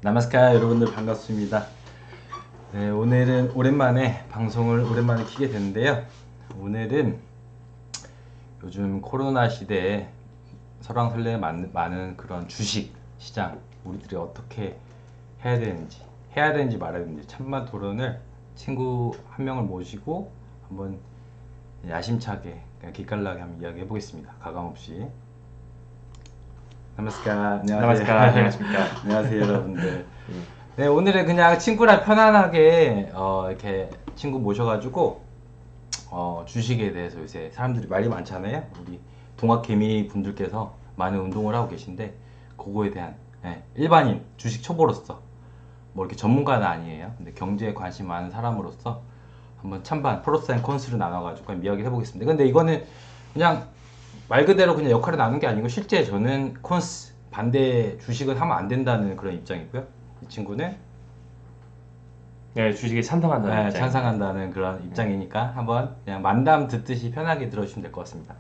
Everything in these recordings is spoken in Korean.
나마스카 여러분들 반갑습니다. 네, 오늘은 방송을 오랜만에 키게 됐는데요. 오늘은 요즘 코로나 시대에 설왕설래에 많은 그런 주식 시장 우리들이 어떻게 해야 되는지 말아야 되는지 찬반 토론을 친구 한 명을 모시고 한번 야심차게 그냥 기깔나게 한번 이야기해 보겠습니다. 가감없이. 나마스카. 안녕하세요. 나마스카. 안녕하십니까. 안녕하세요 여러분들. 네, 오늘은 그냥 친구랑 편안하게 이렇게 친구 모셔가지고 주식에 대해서 요새 사람들이 말이 많잖아요. 우리 동학개미 분들께서 많은 운동을 하고 계신데 그거에 대한 일반인 주식 초보로서 뭐 이렇게 전문가는 아니에요. 근데 경제에 관심 많은 사람으로서 한번 찬반 프로스 앤 콘스를 나눠가지고 이야기를 해보겠습니다. 근데 이거는 그냥 말 그대로 그냥 역할을 나눈 게 아니고 실제 저는 콘스 반대 주식은 하면 안 된다는 그런 입장이고요. 이 친구는 네, 주식에 찬성한다는 입장입니다. 찬성한다는 그런 입장이니까 한번 그냥 만담 듣듯이 편하게 들어주시면 될 것 같습니다.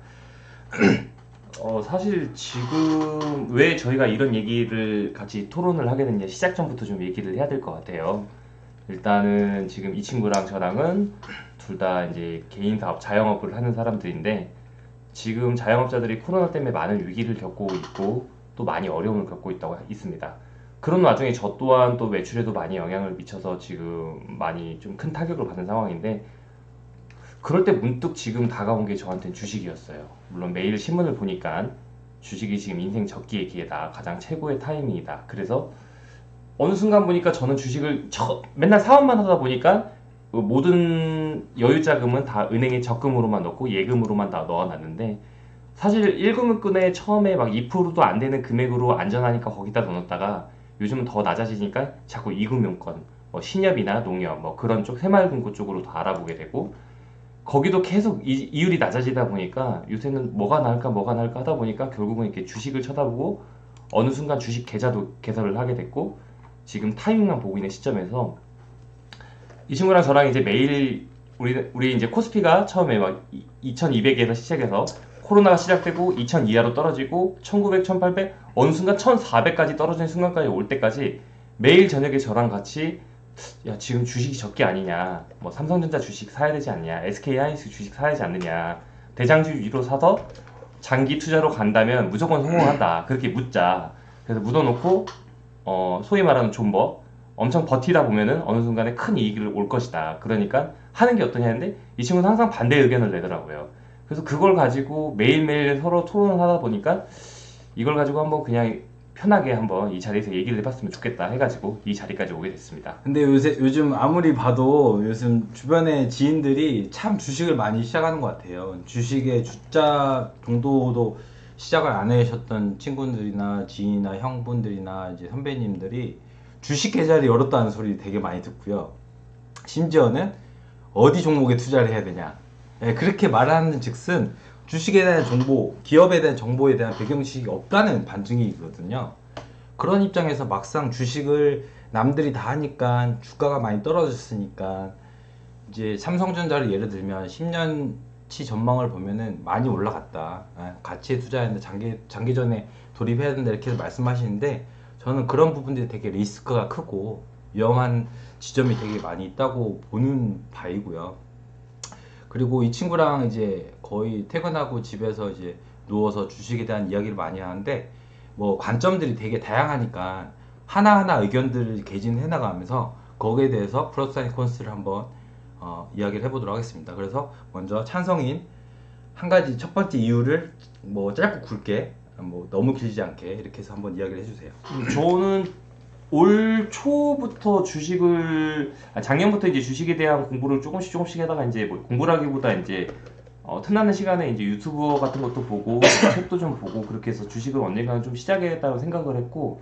사실 지금 왜 저희가 이런 얘기를 같이 토론을 하게 됐냐, 시작 전부터 좀 얘기를 해야 될 것 같아요. 일단은 지금 이 친구랑 저랑은 둘 다 이제 개인 사업, 자영업을 하는 사람들인데 지금 자영업자들이 코로나 때문에 많은 위기를 겪고 있고 또 많이 어려움을 겪고 있습니다. 그런 와중에 저 또한 또 매출에도 많이 영향을 미쳐서 지금 많이 좀 큰 타격을 받은 상황인데 그럴 때 문득 지금 다가온 게 저한테는 주식이었어요. 물론 매일 신문을 보니까 주식이 지금 인생 적기의 기회다. 가장 최고의 타이밍이다. 그래서 어느 순간 보니까 저는 주식을 맨날 사업만 하다 보니까 그 모든 여유 자금은 다 은행에 적금으로만 넣고 예금으로만 다 넣어놨는데 사실 1금융권에 처음에 막 2%도 안 되는 금액으로 안전하니까 거기다 넣어놨다가 요즘은 더 낮아지니까 자꾸 2금융권, 뭐 신협이나 농협, 뭐 그런 쪽 새마을금고 쪽으로 더 알아보게 되고 거기도 계속 이율이 낮아지다 보니까 요새는 뭐가 나을까 하다 보니까 결국은 이렇게 주식을 쳐다보고 어느 순간 주식 계좌도 개설을 하게 됐고 지금 타이밍만 보고 있는 시점에서 이 친구랑 저랑 이제 매일 우리 이제 코스피가 처음에 막 2200에서 시작해서 코로나가 시작되고 2000 이하로 떨어지고 1900, 1800 어느 순간 1400까지 떨어지는 순간까지 올 때까지 매일 저녁에 저랑 같이 야 지금 주식이 적기 아니냐, 뭐 삼성전자 주식 사야 되지 않냐, SK하이닉스 주식 사야 되지 않느냐, 대장주 위로 사서 장기 투자로 간다면 무조건 성공한다 그렇게 묻자. 그래서 묻어놓고 소위 말하는 존버 엄청 버티다 보면은 어느 순간에 큰 이익이 올 것이다. 그러니까 하는 게 어떠냐 했는데 이 친구는 항상 반대 의견을 내더라고요. 그래서 그걸 가지고 매일매일 서로 토론을 하다 보니까 이걸 가지고 한번 그냥 편하게 한번 이 자리에서 얘기를 해봤으면 좋겠다 해가지고 이 자리까지 오게 됐습니다. 근데 요즘 아무리 봐도 요즘 주변에 지인들이 참 주식을 많이 시작하는 것 같아요. 주식의 주자 정도도 시작을 안 하셨던 친구들이나 지인이나 형분들이나 이제 선배님들이 주식 계좌를 열었다는 소리 되게 많이 듣고요. 심지어는 어디 종목에 투자를 해야 되냐. 그렇게 말하는 즉슨 주식에 대한 정보, 기업에 대한 정보에 대한 배경지식이 없다는 반증이거든요. 그런 입장에서 막상 주식을 남들이 다 하니까 주가가 많이 떨어졌으니까 이제 삼성전자를 예를 들면 10년치 전망을 보면은 많이 올라갔다. 가치에 투자했는데 장기전에 돌입해야 된다 이렇게 말씀하시는데 저는 그런 부분들이 되게 리스크가 크고 위험한 지점이 되게 많이 있다고 보는 바이고요. 그리고 이 친구랑 이제 거의 퇴근하고 집에서 이제 누워서 주식에 대한 이야기를 많이 하는데 뭐 관점들이 되게 다양하니까 하나하나 의견들을 개진해 나가면서 거기에 대해서 플러스 앤 콘스를 한번 이야기를 해보도록 하겠습니다. 그래서 먼저 찬성인 한 가지 첫 번째 이유를 뭐 짧고 굵게 뭐 너무 길지 않게 이렇게 해서 한번 이야기를 해주세요. 저는 올 초부터 작년부터 이제 주식에 대한 공부를 조금씩 하다가 이제 뭐 공부라기보다 이제 틈나는 시간에 이제 유튜버 같은 것도 보고 책도 좀 보고 그렇게 해서 주식을 언젠가는 좀 시작해야겠다고 생각을 했고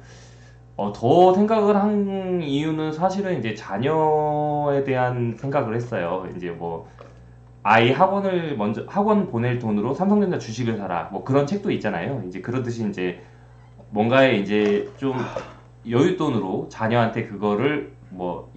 더 생각을 한 이유는 사실은 이제 자녀에 대한 생각을 했어요. 이제 뭐 아이 학원 보낼 돈으로 삼성전자 주식을 사라 뭐 그런 책도 있잖아요. 이제 그러듯이 이제 뭔가에 이제 좀 여윳돈으로 자녀한테 그거를 뭐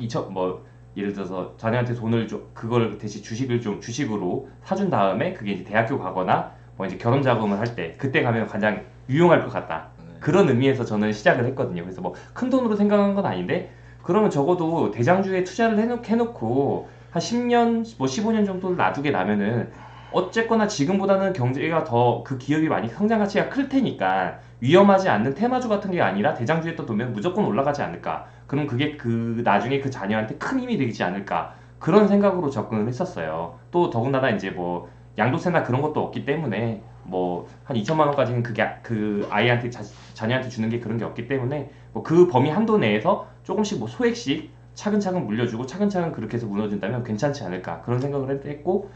예를 들어서 자녀한테 돈을 좀 그걸 대신 주식을 좀 주식으로 사준 다음에 그게 이제 대학교 가거나 뭐 이제 결혼 자금을 할 때 그때 가면 가장 유용할 것 같다. 그런 의미에서 저는 시작을 했거든요. 그래서 뭐 큰 돈으로 생각한 건 아닌데 그러면 적어도 대장주에 투자를 해놓고 한 10년, 뭐 15년 정도 놔두게 나면은 어쨌거나 지금보다는 경제가 더 그 기업이 많이 성장 가치가 클 테니까 위험하지 않는 테마주 같은 게 아니라 대장주에 떠두면 무조건 올라가지 않을까. 그럼 그게 그 나중에 그 자녀한테 큰 힘이 되지 않을까. 그런 생각으로 접근을 했었어요. 또 더군다나 이제 뭐 양도세나 그런 것도 없기 때문에 뭐 한 2천만 원까지는 그게 그 아이한테 자녀한테 주는 게 그런 게 없기 때문에 뭐 그 범위 한도 내에서 조금씩 뭐 소액씩 차근차근 물려주고 차근차근 그렇게 해서 무너진다면 괜찮지 않을까 그런 생각을 했고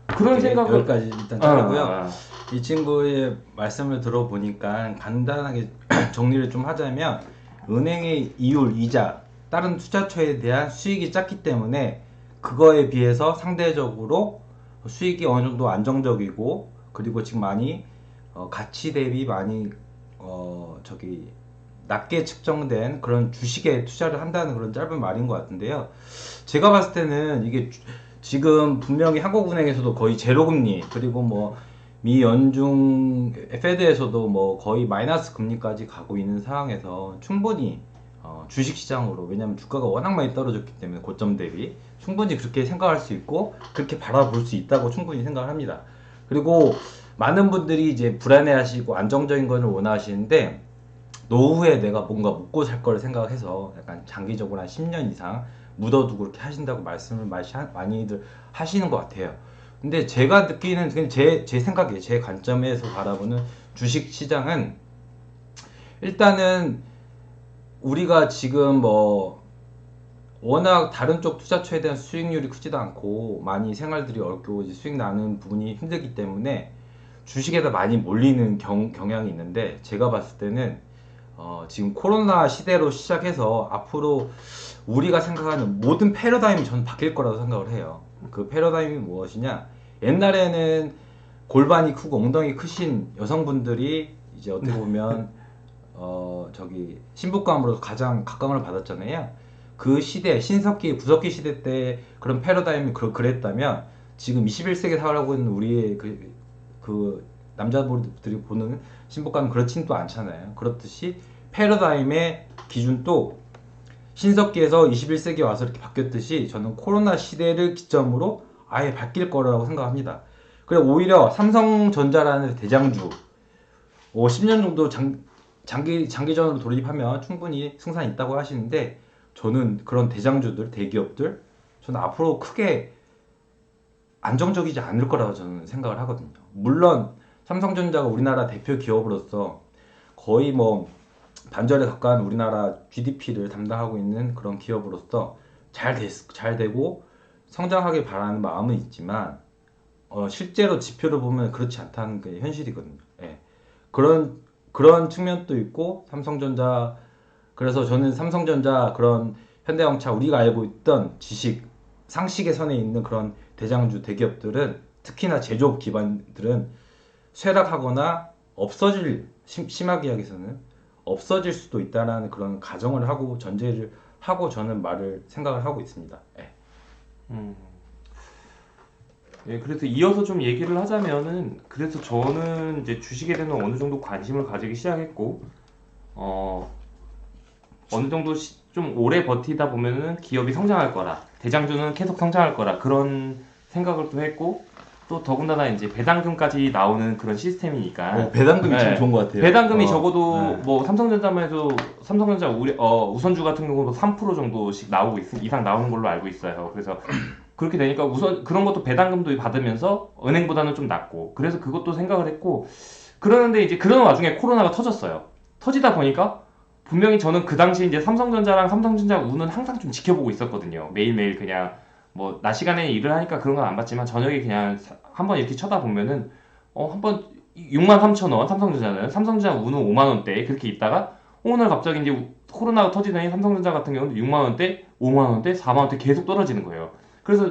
그런 네, 생각을 여기까지 일단 자르고요. 어. 이 친구의 말씀을 들어보니까 간단하게 정리를 좀 하자면 은행의 이율, 이자, 다른 투자처에 대한 수익이 작기 때문에 그거에 비해서 상대적으로 수익이 어느 정도 안정적이고 그리고 지금 많이 가치 대비 많이 저기 낮게 측정된 그런 주식에 투자를 한다는 그런 짧은 말인 것 같은데요. 제가 봤을 때는 이게 지금 분명히 한국은행에서도 거의 제로금리 그리고 뭐 미 연중 페드에서도 뭐 거의 마이너스 금리까지 가고 있는 상황에서 충분히 주식시장으로 왜냐하면 주가가 워낙 많이 떨어졌기 때문에 고점 대비 충분히 그렇게 생각할 수 있고 그렇게 바라볼 수 있다고 충분히 생각을 합니다. 그리고 많은 분들이 이제 불안해하시고 안정적인 것을 원하시는데 노후에 내가 뭔가 먹고 살 거를 생각해서 약간 장기적으로 한 10년 이상 묻어두고 그렇게 하신다고 말씀을 많이들 하시는 것 같아요. 근데 제가 느끼는 그냥 제 생각이에요. 제 관점에서 바라보는 주식 시장은 일단은 우리가 지금 뭐 워낙 다른 쪽 투자처에 대한 수익률이 크지도 않고 많이 생활들이 어렵고 이제 수익 나는 부분이 힘들기 때문에 주식에다 많이 몰리는 경향이 있는데 제가 봤을 때는 지금 코로나 시대로 시작해서 앞으로 우리가 생각하는 모든 패러다임이 저는 바뀔 거라고 생각을 해요. 그 패러다임이 무엇이냐? 옛날에는 골반이 크고 엉덩이 크신 여성분들이 이제 어떻게 보면 저기 신부감으로 가장 각광을 받았잖아요. 그 시대 신석기 구석기 시대 때 그런 패러다임이 그랬다면 지금 21세기에 살아가고 있는 우리의 그 남자분들이 보는 신부감은 그렇진 또 않잖아요. 그렇듯이 패러다임의 기준도 신석기에서 21세기에 와서 이렇게 바뀌었듯이 저는 코로나 시대를 기점으로 아예 바뀔 거라고 생각합니다. 그리고 오히려 삼성전자라는 대장주 10년 정도 장기전으로 돌입하면 충분히 승산이 있다고 하시는데 저는 그런 대장주들, 대기업들 저는 앞으로 크게 안정적이지 않을 거라고 저는 생각을 하거든요. 물론 삼성전자가 우리나라 대표 기업으로서 거의 뭐 반절에 가까운 우리나라 GDP를 담당하고 있는 그런 기업으로서 잘 되고 성장하길 바라는 마음은 있지만 실제로 지표를 보면 그렇지 않다는 게 현실이거든요. 예. 그런 측면도 있고 삼성전자 그래서 저는 삼성전자 그런 현대영차 우리가 알고 있던 지식 상식의 선에 있는 그런 대장주 대기업들은 특히나 제조업 기반들은 쇠락하거나 없어질 심하게 이야기해서는 없어질 수도 있다라는 그런 가정을 하고 전제를 하고 저는 생각을 하고 있습니다. 예. 예, 그래서 이어서 좀 얘기를 하자면은 그래서 저는 이제 주식에 대한 어느 정도 관심을 가지기 시작했고 어느 정도 좀 오래 버티다 보면은 기업이 성장할 거라 대장주는 계속 성장할 거라 그런 생각을 또 했고 또 더군다나 이제 배당금까지 나오는 그런 시스템이니까 배당금이 참 네. 좋은 것 같아요. 배당금이 적어도 네. 뭐 삼성전자만 해도 삼성전자 우선주 같은 경우도 3% 정도씩 이상 나오는 걸로 알고 있어요. 그래서 그렇게 되니까 우선 그런 것도 배당금도 받으면서 은행보다는 좀 낮고 그래서 그것도 생각을 했고 그러는데 이제 그런 와중에 코로나가 터졌어요. 터지다 보니까 분명히 저는 그 당시 이제 삼성전자랑 삼성전자 우는 항상 좀 지켜보고 있었거든요. 매일매일 그냥 뭐 낮 시간에 일을 하니까 그런 건 안 봤지만 저녁에 그냥 한번 이렇게 쳐다보면은 한번 63,000원 삼성전자 우는 5만 원대 그렇게 있다가 오늘 갑자기 이제 코로나가 터지더니 삼성전자 같은 경우는 6만 원대, 5만 원대, 4만 원대 계속 떨어지는 거예요. 그래서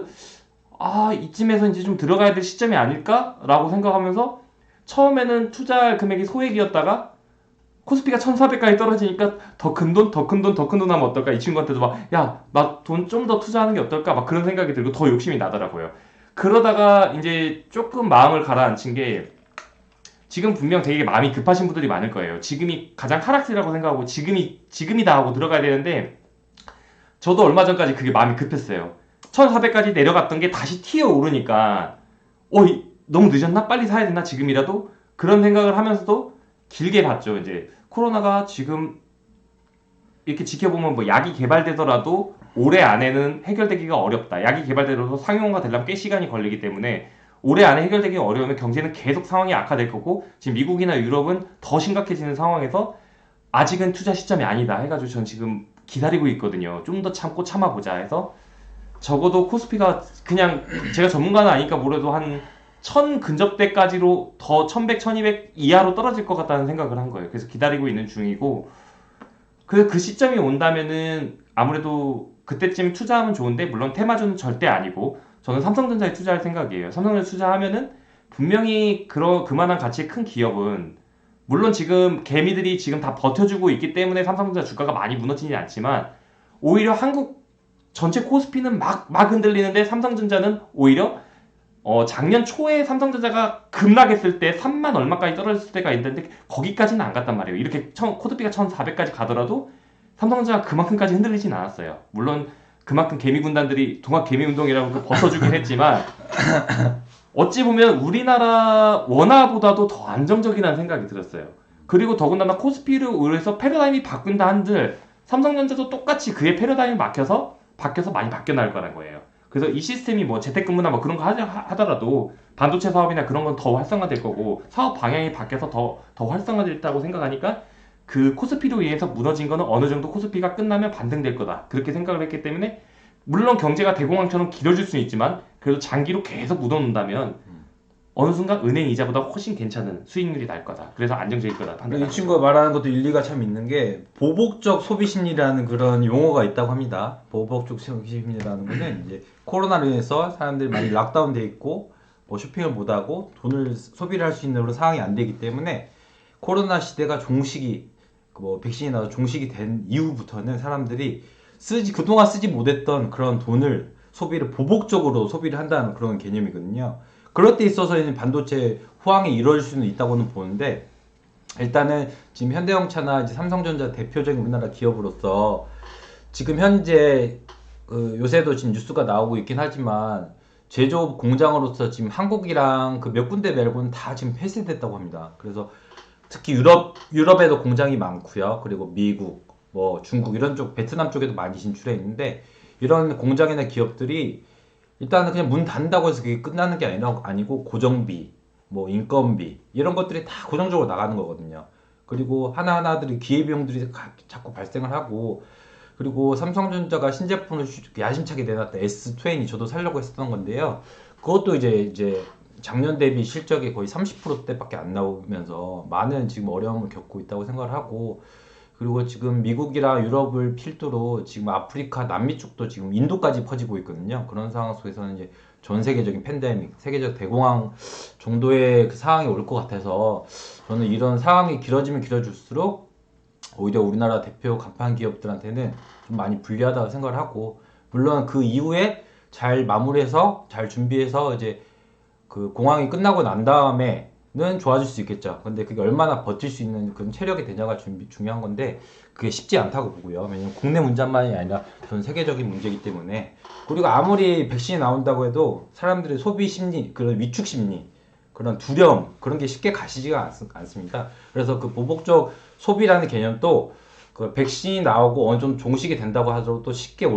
이쯤에서 이제 좀 들어가야 될 시점이 아닐까라고 생각하면서 처음에는 투자할 금액이 소액이었다가 코스피가 1,400까지 떨어지니까 더 큰 돈 하면 어떨까? 이 친구한테도 막, 야, 나 돈 좀 더 투자하는 게 어떨까? 막 그런 생각이 들고 더 욕심이 나더라고요. 그러다가 이제 조금 마음을 가라앉힌 게 지금 분명 되게 마음이 급하신 분들이 많을 거예요. 지금이 가장 하락세라고 생각하고 지금이다 하고 들어가야 되는데 저도 얼마 전까지 그게 마음이 급했어요. 1400까지 내려갔던 게 다시 튀어 오르니까 너무 늦었나? 빨리 사야 되나? 지금이라도? 그런 생각을 하면서도 길게 봤죠. 이제 코로나가 지금 이렇게 지켜보면 뭐 약이 개발되더라도 올해 안에는 해결되기가 어렵다. 약이 개발되더라도 상용화 되려면 꽤 시간이 걸리기 때문에 올해 안에 해결되기 어려우면 경제는 계속 상황이 악화될 거고 지금 미국이나 유럽은 더 심각해지는 상황에서 아직은 투자 시점이 아니다 해가지고 전 지금 기다리고 있거든요. 좀 더 참고 참아보자 해서 적어도 코스피가 그냥 제가 전문가는 아니니까 뭐래도 한 1000 근접대까지로 더 1100, 1200 이하로 떨어질 것 같다는 생각을 한 거예요. 그래서 기다리고 있는 중이고 그 시점이 온다면은 아무래도 그때쯤 투자하면 좋은데 물론 테마주는 절대 아니고 저는 삼성전자에 투자할 생각이에요. 삼성전자 투자하면은 분명히 그만한 가치의 큰 기업은 물론 지금 개미들이 지금 다 버텨주고 있기 때문에 삼성전자 주가가 많이 무너지진 않지만 오히려 한국 전체 코스피는 막 흔들리는데 삼성전자는 오히려 작년 초에 삼성전자가 급락했을 때 3만 얼마까지 떨어졌을 때가 있는데 거기까지는 안 갔단 말이에요. 이렇게 코스피가 1400까지 가더라도 삼성전자가 그만큼까지 흔들리진 않았어요. 물론 그만큼 개미 군단들이 동학 개미 운동이라고 벗어주긴 했지만 어찌 보면 우리나라 원화보다도 더 안정적이라는 생각이 들었어요. 그리고 더군다나 코스피를 의해서 패러다임이 바꾼다 한들 삼성전자도 똑같이 그의 패러다임이 바뀌어서 많이 바뀌어 나갈 거라는 거예요. 그래서 이 시스템이 뭐 재택근무나 뭐 그런 거 하더라도 반도체 사업이나 그런 건 더 활성화될 거고 사업 방향이 바뀌어서 더 활성화됐다고 생각하니까 그 코스피로 인해서 무너진 거는 어느 정도 코스피가 끝나면 반등될 거다. 그렇게 생각을 했기 때문에 물론 경제가 대공황처럼 길어질 수는 있지만 그래도 장기로 계속 묻어놓는다면 어느 순간 은행 이자보다 훨씬 괜찮은 수익률이 날 거다. 그래서 안정적일 거다. 근데 이 친구가 말하는 것도 일리가 참 있는 게 보복적 소비 심리라는 그런 용어가 있다고 합니다. 보복적 소비 심리라는 거는 이제 코로나로 인해서 사람들이 많이 락다운돼 있고 뭐 쇼핑을 못 하고 돈을 소비를 할 수 있는 그런 상황이 안 되기 때문에 코로나 시대가 종식이 뭐 백신이 나와 종식이 된 이후부터는 사람들이 그동안 쓰지 못했던 그런 돈을 소비를 보복적으로 소비를 한다는 그런 개념이거든요. 그럴 때 있어서는 반도체 호황이 이루어질 수는 있다고는 보는데 일단은 지금 현대형차나 이제 삼성전자 대표적인 우리나라 기업으로서 지금 현재 요새도 지금 뉴스가 나오고 있긴 하지만 제조업 공장으로서 지금 한국이랑 그 몇 군데 말고는 다 지금 폐쇄됐다고 합니다. 그래서 특히 유럽에도 공장이 많고요. 그리고 미국, 뭐 중국 이런 쪽, 베트남 쪽에도 많이 진출해 있는데 이런 공장이나 기업들이 일단은 그냥 문 닫는다고 해서 그게 끝나는 게 아니고 고정비, 뭐 인건비 이런 것들이 다 고정적으로 나가는 거거든요. 그리고 하나하나들이 기회비용들이 자꾸 발생을 하고 그리고 삼성전자가 신제품을 야심차게 내놨다 S20 저도 살려고 했었던 건데요. 그것도 이제 작년 대비 실적이 거의 30%대밖에 안 나오면서 많은 지금 어려움을 겪고 있다고 생각을 하고 그리고 지금 미국이랑 유럽을 필두로 지금 아프리카, 남미 쪽도 지금 인도까지 퍼지고 있거든요. 그런 상황 속에서는 이제 전 세계적인 팬데믹, 세계적 대공황 정도의 그 상황이 올 것 같아서 저는 이런 상황이 길어지면 길어질수록 오히려 우리나라 대표 간판 기업들한테는 좀 많이 불리하다고 생각을 하고 물론 그 이후에 잘 마무리해서 잘 준비해서 이제 그 공황이 끝나고 난 다음에는 좋아질 수 있겠죠. 근데 그게 얼마나 버틸 수 있는 그런 체력이 되냐가 중요한 건데 그게 쉽지 않다고 보고요. 왜냐면 국내 문제만이 아니라 전 세계적인 문제이기 때문에 그리고 아무리 백신이 나온다고 해도 사람들의 소비 심리, 그런 위축 심리, 그런 두려움 그런 게 쉽게 가시지가 않습니다. 그래서 그 보복적 소비라는 개념도 그 백신이 나오고 어느 정도 종식이 된다고 하더라도 또 쉽게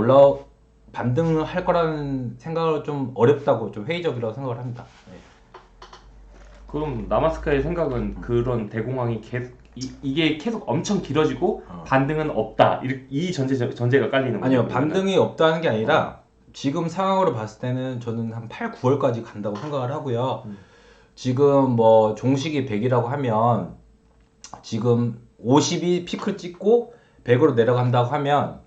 반등을 할 거라는 생각을 좀 어렵다고 좀 회의적이라고 생각을 합니다. 네. 그럼 나마스카의 생각은 그런 대공황이 계속 이게 계속 엄청 길어지고 반등은 없다. 이 전제가 깔리는 거예요. 아니요, 반등이 없다는 게 아니라 지금 상황으로 봤을 때는 저는 한 8, 9월까지 간다고 생각을 하고요. 지금 뭐 종식이 100이라고 하면 지금 50이 피크를 찍고 100으로 내려간다고 하면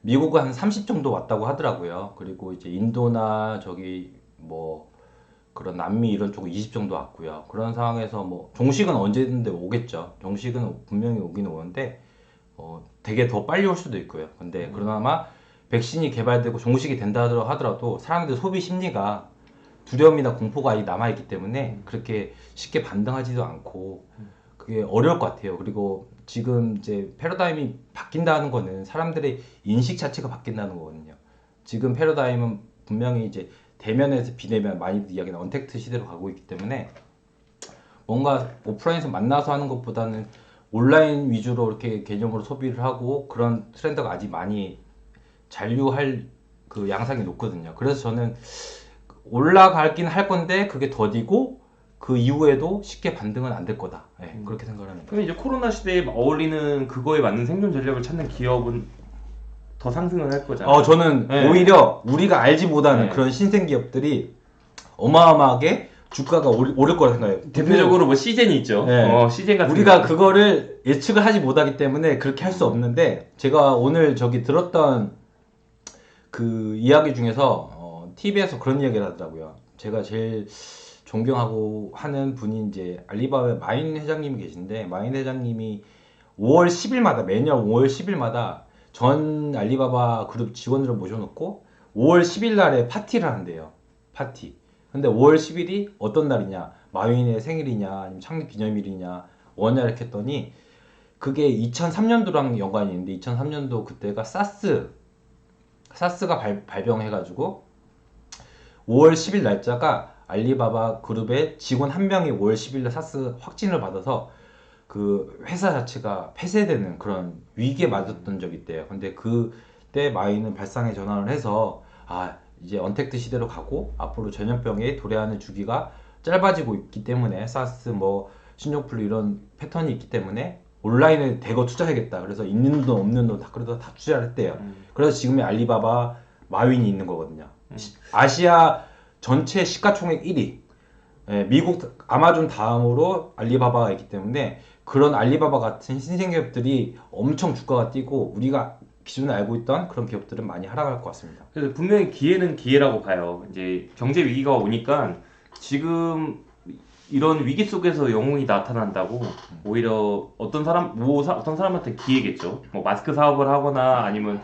미국은 한 30 정도 왔다고 하더라고요. 그리고 이제 인도나 저기 뭐 그런 남미 이런 쪽은 20 정도 왔고요. 그런 상황에서 뭐 종식은 언제든지 오겠죠. 종식은 분명히 오긴 오는데 되게 더 빨리 올 수도 있고요. 근데 그나마 백신이 개발되고 종식이 된다 하더라도 사람들 소비 심리가 두려움이나 공포가 아직 남아있기 때문에 그렇게 쉽게 반등하지도 않고 그게 어려울 것 같아요. 그리고 지금 이제 패러다임이 바뀐다는 거는 사람들의 인식 자체가 바뀐다는 거거든요. 지금 패러다임은 분명히 이제 대면에서 비대면, 많이들 이야기하는 언택트 시대로 가고 있기 때문에 뭔가 오프라인에서 만나서 하는 것보다는 온라인 위주로 이렇게 개념으로 소비를 하고 그런 트렌드가 아직 많이 잔류할 그 양상이 높거든요. 그래서 저는 올라가긴 할 건데 그게 더디고 그 이후에도 쉽게 반등은 안 될 거다. 네, 그렇게 생각을 합니다. 그럼 이제 코로나 시대에 어울리는 그거에 맞는 생존 전략을 찾는 기업은 더 상승을 할 거잖아요. 저는 네. 오히려 우리가 알지 못하는 네. 그런 신생 기업들이 어마어마하게 주가가 오를 거라 생각해요. 대표적으로 뭐 시젠이 있죠. 네. 시젠 같은 우리가 거. 그거를 예측을 하지 못하기 때문에 그렇게 할 수 없는데 제가 오늘 저기 들었던 그 이야기 중에서 TV에서 그런 이야기를 하더라고요. 제가 제일 존경하고 하는 분이 이제 알리바바의 마인 회장님이 계신데 마인 회장님이 5월 10일마다 매년 5월 10일마다 전 알리바바 그룹 직원들을 모셔놓고 5월 10일 날에 파티를 한대요. 파티. 근데 5월 10일이 어떤 날이냐? 마윈의 생일이냐? 아니면 창립 기념일이냐? 뭐냐 이렇게 했더니 그게 2003년도랑 연관이 있는데 2003년도 그때가 사스가 발병해가지고 5월 10일 날짜가 알리바바 그룹의 직원 한 명이 5월 10일 날 사스 확진을 받아서 그 회사 자체가 폐쇄되는 그런 위기에 맞았던 적이 있대요. 근데 그때 마이는 발상의 전환을 해서 이제 언택트 시대로 가고 앞으로 전염병에 도래하는 주기가 짧아지고 있기 때문에 사스 뭐 신종플루 이런 패턴이 있기 때문에 온라인에 대거 투자해야겠다. 그래서 있는 돈 없는 돈 다 그래도 다 투자를 했대요. 그래서 지금의 알리바바 마윈이 있는 거거든요. 아시아 전체 시가총액 1위. 미국 아마존 다음으로 알리바바가 있기 때문에 그런 알리바바 같은 신생기업들이 엄청 주가가 뛰고 우리가 기존에 알고 있던 그런 기업들은 많이 하락할 것 같습니다. 그래서 분명히 기회는 기회라고 봐요. 이제 경제 위기가 오니까 지금 이런 위기 속에서 영웅이 나타난다고 오히려 어떤 사람한테 기회겠죠. 뭐 마스크 사업을 하거나 아니면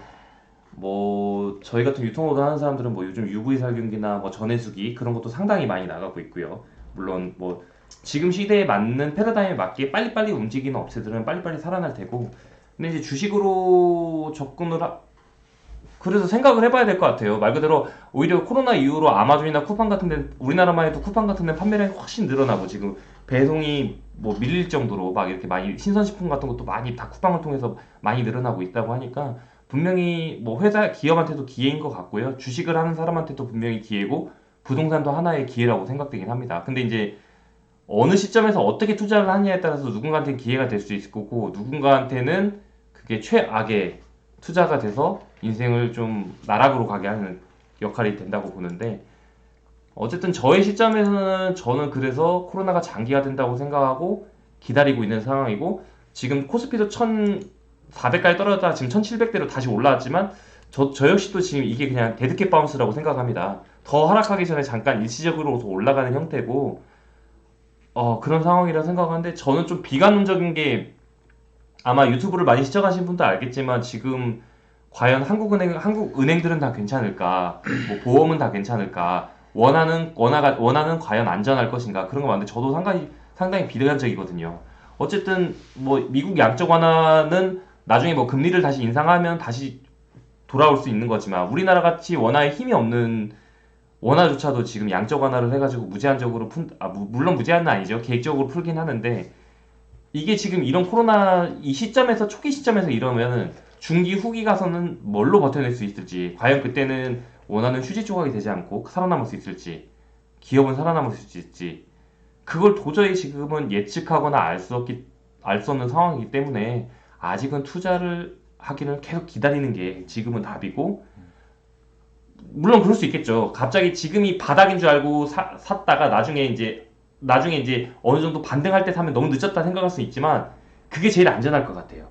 뭐 저희 같은 유통업을 하는 사람들은 뭐 요즘 UV 살균기나 뭐 전해수기 그런 것도 상당히 많이 나가고 있고요. 물론 뭐 지금 시대에 맞는 패러다임에 맞게 빨리빨리 움직이는 업체들은 빨리빨리 살아날 테고, 근데 이제 주식으로 그래서 생각을 해봐야 될 것 같아요. 말 그대로 오히려 코로나 이후로 아마존이나 쿠팡 같은 데, 우리나라만 해도 쿠팡 같은 데 판매량이 훨씬 늘어나고 지금 배송이 뭐 밀릴 정도로 막 이렇게 많이 신선식품 같은 것도 많이 다 쿠팡을 통해서 많이 늘어나고 있다고 하니까 분명히 뭐 회사 기업한테도 기회인 것 같고요. 주식을 하는 사람한테도 분명히 기회고 부동산도 하나의 기회라고 생각되긴 합니다. 근데 이제 어느 시점에서 어떻게 투자를 하느냐에 따라서 누군가한테는 기회가 될 수 있을 거고 누군가한테는 그게 최악의 투자가 돼서 인생을 좀 나락으로 가게 하는 역할이 된다고 보는데, 어쨌든 저의 시점에서는 저는 그래서 코로나가 장기화 된다고 생각하고 기다리고 있는 상황이고, 지금 코스피도 1400까지 떨어졌다가 지금 1700대로 다시 올라왔지만 저 역시도 지금 이게 그냥 데드캣 바운스라고 생각합니다. 더 하락하기 전에 잠깐 일시적으로 올라가는 형태고 그런 상황이라 생각하는데, 저는 좀 비관론적인 게, 아마 유튜브를 많이 시청하신 분도 알겠지만 지금 과연 한국은행들은 다 괜찮을까, 뭐 보험은 다 괜찮을까, 원하는 과연 안전할 것인가, 그런 거 많은데 저도 상당히 비관적이거든요. 어쨌든 뭐 미국 양적 완화는 나중에 뭐 금리를 다시 인상하면 다시 돌아올 수 있는 거지만 우리나라 같이 원화에 힘이 없는 원화조차도 지금 양적 완화를 해가지고 무제한적으로 물론 무제한은 아니죠. 계획적으로 풀긴 하는데, 이게 지금 이런 코로나 이 시점에서 초기 시점에서 이러면은 중기 후기 가서는 뭘로 버텨낼 수 있을지, 과연 그때는 원하는 휴지 조각이 되지 않고 살아남을 수 있을지, 기업은 살아남을 수 있을지, 그걸 도저히 지금은 예측하거나 알 수 없는 상황이기 때문에 아직은 투자를 하기는 계속 기다리는 게 지금은 답이고, 물론 그럴 수 있겠죠. 갑자기 지금이 바닥인 줄 알고 샀다가 나중에 이제 어느 정도 반등할 때 사면 너무 늦었다 생각할 수 있지만 그게 제일 안전할 것 같아요.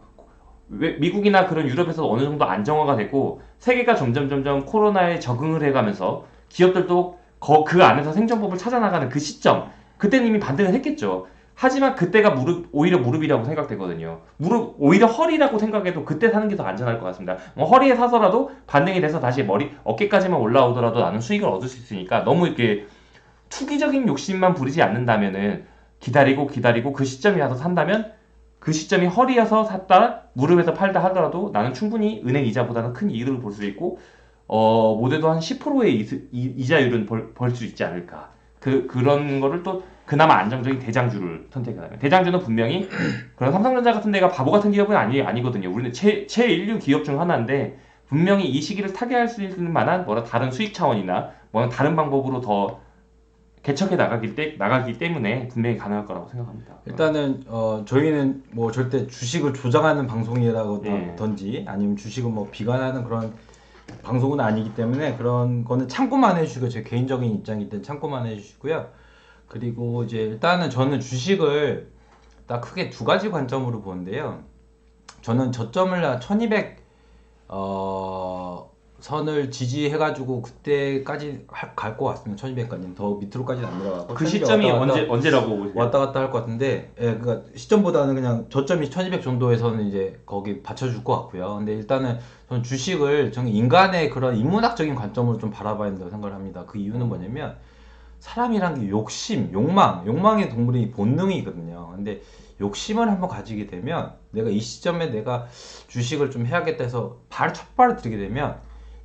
미국이나 그런 유럽에서 어느 정도 안정화가 되고 세계가 점점 코로나에 적응을 해가면서 기업들도 그 안에서 생존법을 찾아나가는 그 시점, 그때는 이미 반등을 했겠죠. 하지만 그때가 오히려 무릎이라고 생각되거든요. 오히려 허리라고 생각해도 그때 사는 게 더 안전할 것 같습니다. 뭐 허리에 사서라도 반등이 돼서 다시 어깨까지만 올라오더라도 나는 수익을 얻을 수 있으니까 너무 이렇게 투기적인 욕심만 부리지 않는다면은 기다리고 그 시점이 와서 산다면 그 시점이 허리여서 샀다 무릎에서 팔다 하더라도 나는 충분히 은행 이자보다는 큰 이익을 볼 수 있고 못해도 한 10%의 이자율은 벌 수 있지 않을까. 그런 거를 또 그나마 안정적인 대장주를 선택하면 대장주는 분명히 그런 삼성전자 같은 데가 바보 같은 기업은 아니거든요. 우리는 최인류 기업 중 하나인데 분명히 이 시기를 타개할 수 있는 만한 다른 수익 차원이나 다른 방법으로 더 개척해 나가기 때문에 분명히 가능할 거라고 생각합니다. 일단은 저희는 뭐 절대 주식을 조장하는 방송이라든지 아니면 주식을 뭐 비관하는 그런 방송은 아니기 때문에 그런 거는 참고만 해주시고 제 개인적인 입장이기 때문에 참고만 해주시고요. 그리고 이제 일단은 저는 주식을 딱 크게 두 가지 관점으로 보는데요. 저는 저점을 1200 선을 지지해가지고 그때까지 갈 것 같습니다. 1200까지는 더 밑으로까지는 안 내려가고 그 시점이 언제라고 보세요? 왔다 갔다 할 것 같은데, 예, 그러니까 시점보다는 그냥 저점이 1200 정도에서는 이제 거기 받쳐줄 것 같고요. 근데 일단은 저는 주식을 인간의 그런 인문학적인 관점으로 좀 바라봐야 된다고 생각을 합니다. 그 이유는 뭐냐면 사람이란 게 욕망의 동물이 본능이거든요. 근데 욕심을 한번 가지게 되면 내가 이 시점에 내가 주식을 좀 해야겠다 해서 첫 발을 들이게 되면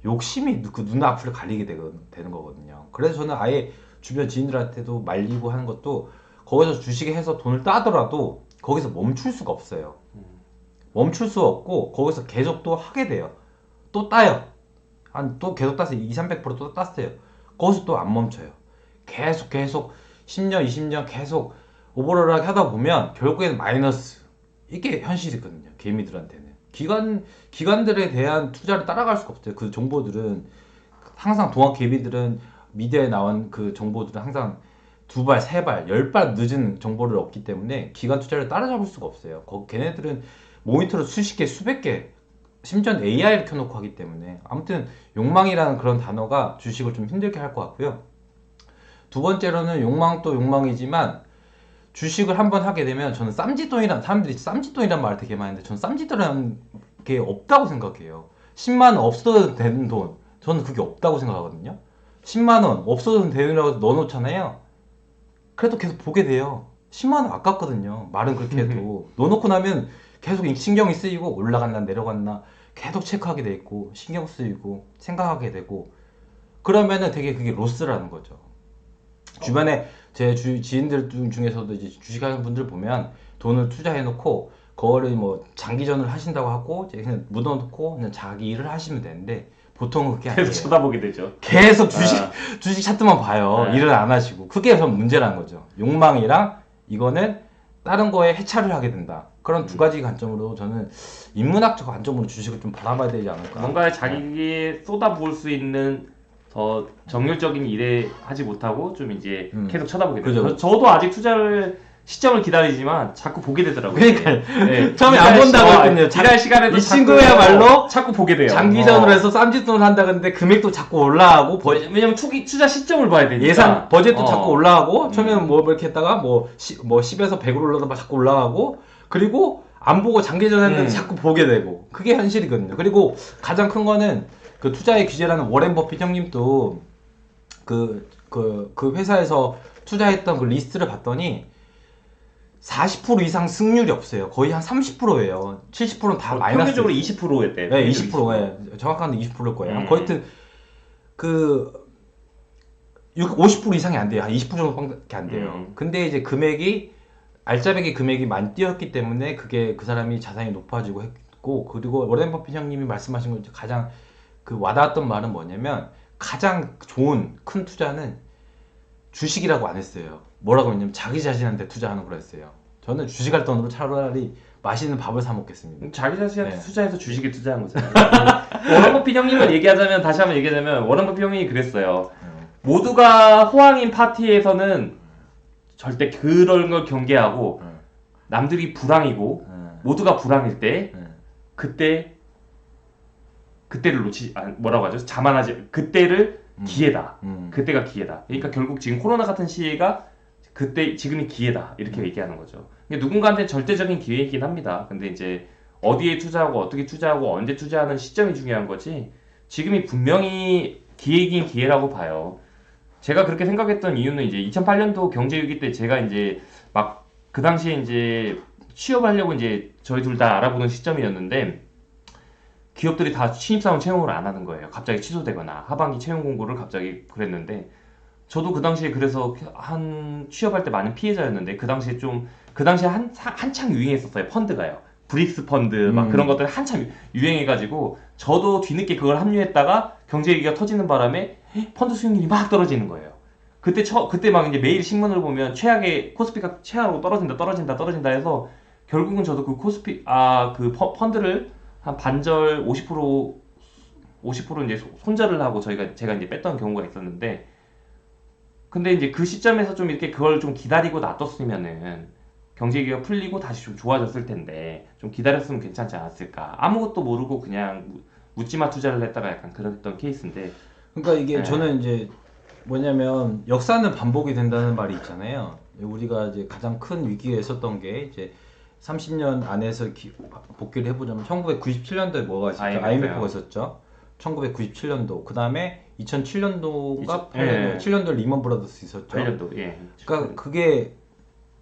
욕심이 그 눈앞을 가리게 되는 거거든요. 그래서 저는 아예 주변 지인들한테도 말리고 하는 것도 거기서 주식에 해서 돈을 따더라도 거기서 멈출 수가 없어요. 멈출 수 없고 거기서 계속 또 하게 돼요. 또 따요. 또 계속 따서 200~300%또 땄어요. 거기서 또 안 멈춰요. 계속 10년, 20년 계속 오버롤하게 하다 보면 결국에는 마이너스. 이게 현실이거든요. 개미들한테는. 기관들에 대한 투자를 따라갈 수가 없어요. 그 정보들은 항상 동학 개미들은 미디어에 나온 그 정보들은 항상 2발, 3발, 10발 늦은 정보를 얻기 때문에 기관 투자를 따라잡을 수가 없어요. 걔네들은 모니터를 수십 개, 수백 개, 심지어 AI를 켜놓고 하기 때문에 아무튼 욕망이라는 그런 단어가 주식을 좀 힘들게 할 것 같고요. 두 번째로는 욕망도 욕망이지만 주식을 한번 하게 되면 저는 사람들이 쌈짓돈이란 말을 되게 많이 하는데 저는 쌈짓돈이라는 게 없다고 생각해요. 10만 원 없어도 되는 돈, 저는 그게 없다고 생각하거든요. 10만 원 없어도 되는 돈이라고 넣어놓잖아요. 그래도 계속 보게 돼요. 10만 원 아깝거든요. 말은 그렇게 해도 넣어놓고 나면 계속 신경이 쓰이고 올라갔나 내려갔나 계속 체크하게 돼 있고 신경 쓰이고 생각하게 되고 그러면은 되게 그게 로스라는 거죠. 주변에 제 지인들 중에서도 이제 주식하는 분들 보면 돈을 투자해놓고 그거를 뭐 장기전을 하신다고 하고 이제 그냥 묻어놓고 그냥 자기 일을 하시면 되는데 보통은 그게 아니에요. 계속 쳐다보게 되죠. 계속 주식 차트만 봐요. 네. 일을 안 하시고 그게 전 문제라는 거죠. 욕망이랑 이거는 다른 거에 해차를 하게 된다. 그런 두 가지 관점으로 저는 인문학적 관점으로 주식을 좀 바라봐야 되지 않을까. 뭔가 자기에 쏟아부을 수 있는 더 정률적인 일에 하지 못하고 좀 이제 계속 쳐다보게 되죠. 그죠. 저도 아직 투자를 시점을 기다리지만 자꾸 보게 되더라고요. 그러니까 네. 처음에 안 본다고 했거든요. 일할 시간에도 이 친구야말로 자꾸 보게 돼요. 장기전으로 해서 쌈짓돈을 한다 그러는데 금액도 자꾸 올라가고 왜냐면 투자 시점을 봐야 되니까. 예산 버젯도 자꾸 올라가고 처음에는 뭐 이렇게 했다가 뭐 10에서 100으로 올라가다 자꾸 올라가고 그리고 안 보고 장기전 했는데 자꾸 보게 되고 그게 현실이거든요. 그리고 가장 큰 거는 그 투자의 규제라는 워렌 버핏 형님도 그 회사에서 투자했던 그 리스트를 봤더니 40% 이상 승률이 없어요. 거의 한 30%예요. 70%는 다 마이너스. 평균적으로 20%였대. 네, 20%. 예. 정확한 20%일 거예요. 거의 그 50% 이상이 안 돼요. 한 20% 정도밖에 안 돼요. 근데 이제 알짜배기 금액이 많이 뛰었기 때문에 그게 그 사람이 자산이 높아지고 했고 그리고 워렌 버핏 형님이 말씀하신 것 중에 가장 그 와닿았던 말은 뭐냐면 가장 좋은 큰 투자는 주식이라고 안 했어요. 뭐라고 했냐면 자기 자신한테 투자하는 거라 했어요. 저는 주식할 돈으로 차라리 맛있는 밥을 사 먹겠습니다. 자기 자신한테 투자해서 주식에 투자한 거잖아요. 워런 버핏 형님을 얘기하자면 다시 한번 얘기하자면 워런 버핏 형님이 그랬어요. 모두가 호황인 파티에서는 절대 그런 걸 경계하고 남들이 불황이고 모두가 불황일 때 그때를 뭐라고 하죠? 자만하지 그때를 기회다. 그때가 기회다. 그러니까 결국 지금 코로나 같은 시기가 지금이 기회다. 이렇게 얘기하는 거죠. 누군가한테 절대적인 기회이긴 합니다. 근데 이제 어디에 투자하고 어떻게 투자하고 언제 투자하는 시점이 중요한 거지. 지금이 분명히 기회이긴 기회라고 봐요. 제가 그렇게 생각했던 이유는 이제 2008년도 경제 위기 때 제가 이제 막 그 당시에 이제 취업하려고 이제 저희 둘 다 알아보는 시점이었는데 기업들이 다 신입사원 채용을 안 하는 거예요. 갑자기 취소되거나 하반기 채용 공고를 갑자기 그랬는데 저도 그 당시에 그래서 한 취업할 때 많은 피해자였는데 그 당시에 한창 유행했었어요. 펀드가요. 브릭스 펀드 막 그런 것들 한참 유행해가지고 저도 뒤늦게 그걸 합류했다가 경제 위기가 터지는 바람에 펀드 수익률이 막 떨어지는 거예요. 그때 막 이제 매일 신문을 보면 최악의 코스피가 최악으로 떨어진다 해서 결국은 저도 그 펀드를 한 반절 50% 이제 손절을 하고 제가 이제 뺐던 경우가 있었는데 근데 이제 그 시점에서 좀 이렇게 그걸 좀 기다리고 놔뒀으면은 경제기가 풀리고 다시 좀 좋아졌을 텐데 좀 기다렸으면 괜찮지 않았을까. 아무것도 모르고 그냥 묻지마 투자를 했다가 약간 그랬던 케이스인데. 그러니까 이게 네. 저는 이제 뭐냐면 역사는 반복이 된다는 말이 있잖아요. 우리가 이제 가장 큰 위기에 있었던 게 이제 30년 안에서 복귀를 해보자면 1997년도에 뭐가 있었죠? IMF가 있었죠. 1997년도. 그 다음에 2007년도가 7년도 리먼 브라더스 있었죠. 8년도, 예. 그러니까 그게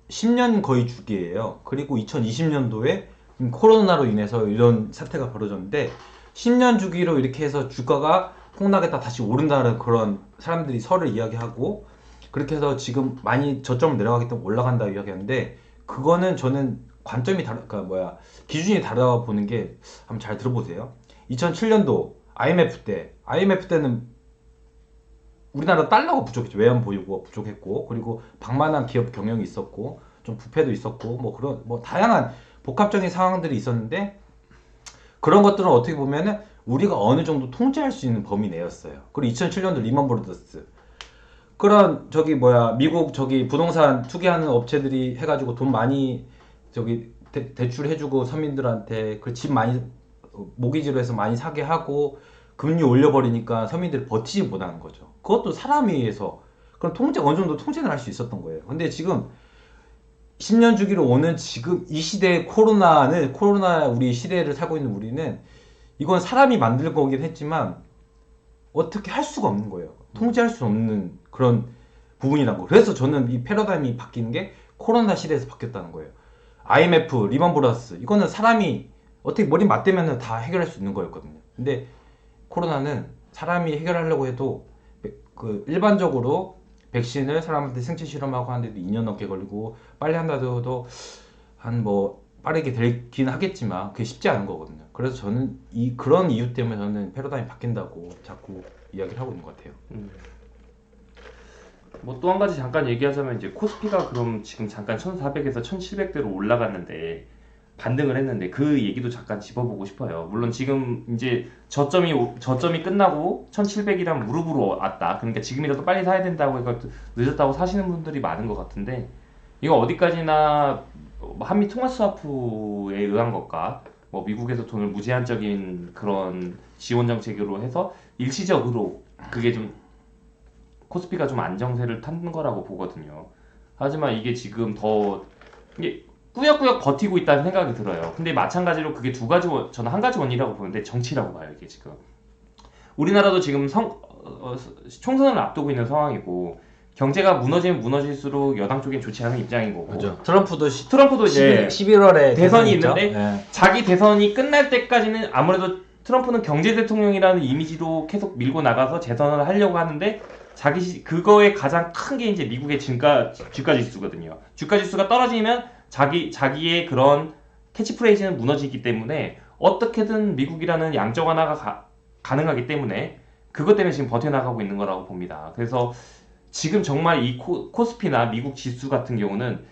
10년 거의 주기예요. 그리고 2020년도에 코로나로 인해서 이런 사태가 벌어졌는데 10년 주기로 이렇게 해서 주가가 폭락했다 다시 오른다는 그런 사람들이 설을 이야기하고 그렇게 해서 지금 많이 저점을 내려가기 때문에 올라간다 이야기하는데 그거는 저는 관점이 그러니까 기준이 다르다고 보는 게 한번 잘 들어보세요. 2007년도 IMF 때는 우리나라 달러가 부족했죠. 외환 보유고가 부족했고 그리고 방만한 기업 경영이 있었고 좀 부패도 있었고 뭐 그런 뭐 다양한 복합적인 상황들이 있었는데 그런 것들은 어떻게 보면은 우리가 어느 정도 통제할 수 있는 범위 내였어요. 그리고 2007년도 리먼 브라더스 그런 미국 부동산 투기하는 업체들이 해가지고 돈 많이 대출해주고 서민들한테 그 집 많이 모기지로 해서 많이 사게 하고 금리 올려버리니까 서민들이 버티지 못하는 거죠. 그것도 사람에 의해서 그런 어느 정도 통제는 할 수 있었던 거예요. 근데 지금 10년 주기로 오는 지금 이 시대의 코로나 우리 시대를 살고 있는 우리는 이건 사람이 만들 거긴 했지만 어떻게 할 수가 없는 거예요. 통제할 수 없는 그런 부분이란 거. 그래서 저는 이 패러다임이 바뀐 게 코로나 시대에서 바뀌었다는 거예요. IMF, 리먼 브라더스 이거는 사람이 어떻게 머리 맞대면 다 해결할 수 있는 거였거든요. 근데 코로나는 사람이 해결하려고 해도 일반적으로 백신을 사람한테 생체 실험하고 하는데도 2년 넘게 걸리고 빨리 한다도 빠르게 되긴 하겠지만 그게 쉽지 않은 거거든요. 그래서 저는 그런 이유 때문에 저는 패러다임이 바뀐다고 자꾸 이야기를 하고 있는 것 같아요. 뭐 또 한 가지 잠깐 얘기하자면 이제 코스피가 그럼 지금 잠깐 1400에서 1700대로 올라갔는데 반등을 했는데 그 얘기도 잠깐 짚어보고 싶어요. 물론 지금 이제 저점이 끝나고 1700이란 무릎으로 왔다. 그러니까 지금이라도 빨리 사야 된다고 해서 늦었다고 사시는 분들이 많은 것 같은데 이거 어디까지나 한미 통화 스와프에 의한 것과 뭐 미국에서 돈을 무제한적인 그런 지원 정책으로 해서 일시적으로 그게 좀 코스피가 좀 안정세를 탄 거라고 보거든요. 하지만 이게 지금 이게 꾸역꾸역 버티고 있다는 생각이 들어요. 근데 마찬가지로 그게 저는 한 가지 원인이라고 보는데 정치라고 봐요. 이게 지금 우리나라도 지금 총선을 앞두고 있는 상황이고 경제가 무너지면 무너질수록 여당 쪽엔 좋지 않은 입장인 거고. 맞아. 트럼프도 이제 11월에 대선이 있는데 네. 자기 대선이 끝날 때까지는 아무래도 트럼프는 경제 대통령이라는 이미지로 계속 밀고 나가서 재선을 하려고 하는데 그거의 가장 큰 게 이제 미국의 주가 지수거든요. 주가 지수가 떨어지면 자기의 그런 캐치프레이즈는 무너지기 때문에 어떻게든 미국이라는 양적 완화가 가능하기 때문에 그것 때문에 지금 버텨나가고 있는 거라고 봅니다. 그래서 지금 정말 이 코스피나 미국 지수 같은 경우는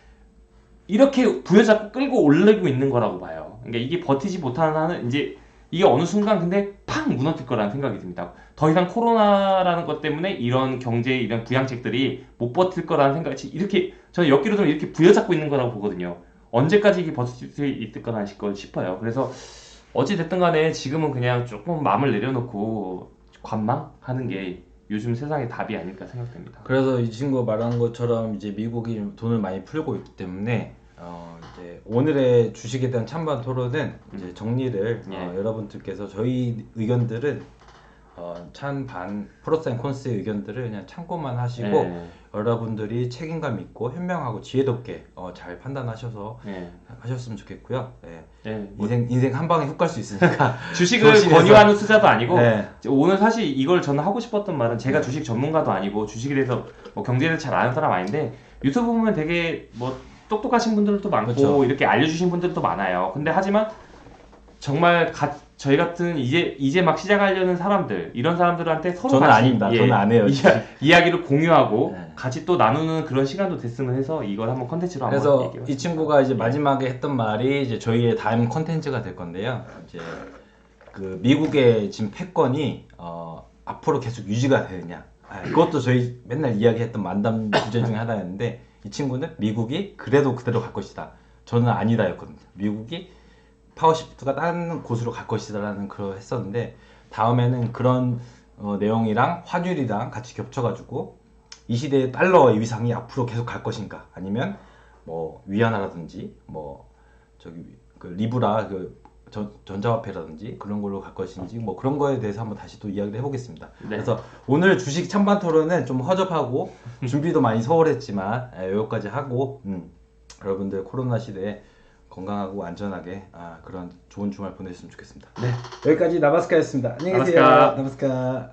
이렇게 부여잡고 끌고 올리고 있는 거라고 봐요. 그러니까 이게 버티지 못하는 한은 이제 이게 어느 순간 근데 팍 무너질 거라는 생각이 듭니다. 더 이상 코로나라는 것 때문에 이런 이런 부양책들이 못 버틸 거라는 생각이 저는 엮기로 좀 이렇게 부여잡고 있는 거라고 보거든요. 언제까지 이게 버틸 수 있을 거나 싶어요. 그래서 어찌됐든 간에 지금은 그냥 조금 마음을 내려놓고 관망하는 게 요즘 세상의 답이 아닐까 생각됩니다. 그래서 이 친구가 말한 것처럼 이제 미국이 돈을 많이 풀고 있기 때문에 이제 오늘의 주식에 대한 찬반 토론은 이제 정리를 여러분들께서 저희 의견들은 찬반 프로스 앤 콘스의 의견들을 그냥 참고만 하시고 네. 여러분들이 책임감 있고 현명하고 지혜롭게 잘 판단하셔서 네. 하셨으면 좋겠고요. 예. 네. 인생 한 방에 훅 갈 수 있으니까 주식을 조심해서- 권유하는 투자도 아니고 네. 오늘 사실 이걸 저는 하고 싶었던 말은 제가 주식 전문가도 아니고 주식에 대해서 뭐 경제에 대해서 잘 아는 사람 아닌데 유튜브 보면 되게 뭐 똑똑하신 분들도 많고 그렇죠. 이렇게 알려주신 분들도 많아요. 근데 하지만 정말 저희 같은 이제 막 시작하려는 사람들 이런 사람들한테 서로 저는 같이, 아닙니다. 저는 안 해요. 이야기를 공유하고 네. 같이 또 나누는 그런 시간도 됐으면 해서 이걸 한번 컨텐츠로 한번 그래서 얘기해봤습니다. 이 친구가 이제 예. 마지막에 했던 말이 이제 저희의 다음 컨텐츠가 될 건데요. 이제 그 미국의 지금 패권이 앞으로 계속 유지가 되느냐. 그것도 저희 맨날 이야기했던 만담 주제 중에 하나였는데 이 친구는 미국이 그래도 그대로 갈 것이다. 저는 아니다였거든요. 미국이 파워시프트가 다른 곳으로 갈 것이다라는 그걸 했었는데 다음에는 그런 내용이랑 환율이랑 같이 겹쳐가지고 이 시대의 달러의 위상이 앞으로 계속 갈 것인가 아니면 뭐 위안화라든지 뭐 저기 그 리브라 그 전자화폐라든지 그런 걸로 갈 것인지 뭐 그런 거에 대해서 한번 다시 또 이야기를 해보겠습니다. 네. 그래서 오늘 주식 찬반 토론은 좀 허접하고 준비도 많이 소홀했지만 여기까지 하고 여러분들 코로나 시대에 건강하고 안전하게 그런 좋은 주말 보내셨으면 좋겠습니다. 네. 여기까지 나바스카였습니다. 안녕히 계세요. 나바스카. 나바스카.